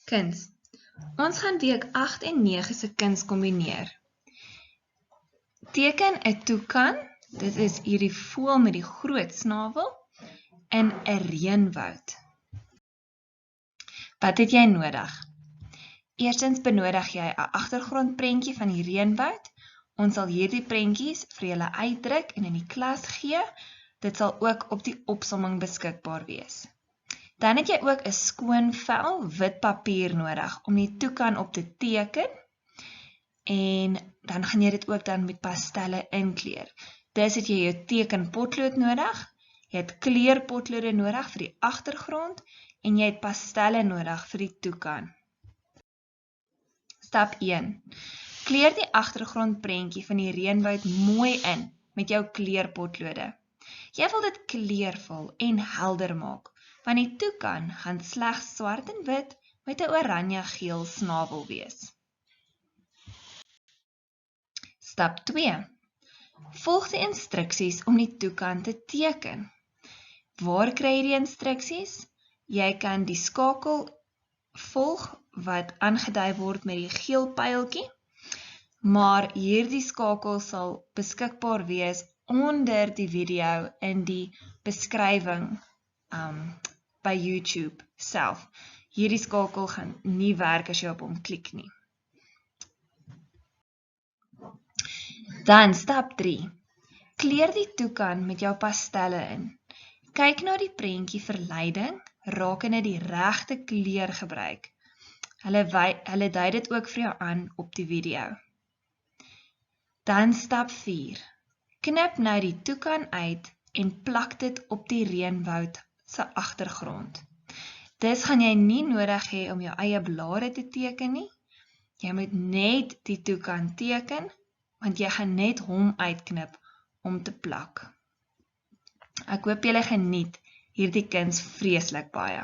Kuns. Ons gaan week 8 en 9 se kuns kombineer. Teken 'n toucan, dit is hierdie voël met die groot snavel, in 'n reënwoud. Wat het jy nodig? Eerstens benodig jy 'n agtergrondprentjie van die reënwoud. Ons sal hierdie prentjies vir julle uitdruk en in die klas gee. Dit sal ook op die opsomming beskikbaar wees. Dan het jy ook 'n skoon vel wit papier nodig om die toucan op te teken. En dan gaan jy dit ook dan met pastelle inkleur. Dus het jy jou tekenpotlood nodig, jy het kleurpotlode nodig vir die agtergrond en jy het pastelle nodig vir die toucan. Stap 1. Kleur die agtergrondprentjie van die reënwoud mooi in met jou kleurpotlode. Jy wil dit kleurvol en helder maak, want die toucan gaan slegs swart en wit met 'n oranje-geel snavel wees. Stap 2. Volg die instruksies om die toucan te teken. Waar kry jy die instruksies? Jy kan die skakel volg wat aangedui word met die geel pyltjie, maar hierdie skakel sal beskikbaar wees onder die video in die beskrywing by YouTube self. Hierdie skakel gaan nie werk as jy op hom klik nie. Dan stap 3. Kleur die toucan met jou pastelle in. Kyk na die prentjie vir leiding, rakende die regte kleur gebruik. Hulle dui dit ook vir jou aan op die video. Dan stap 4. Knip nou die toucan uit en plak dit op die reënwoud se agtergrond. Dis gaan jy nie nodig hê om jou eie blare te teken nie. Jy moet net die toucan teken, want jy gaan net hom uitknip om te plak. Ek hoop julle geniet hierdie kuns vreeslik baie.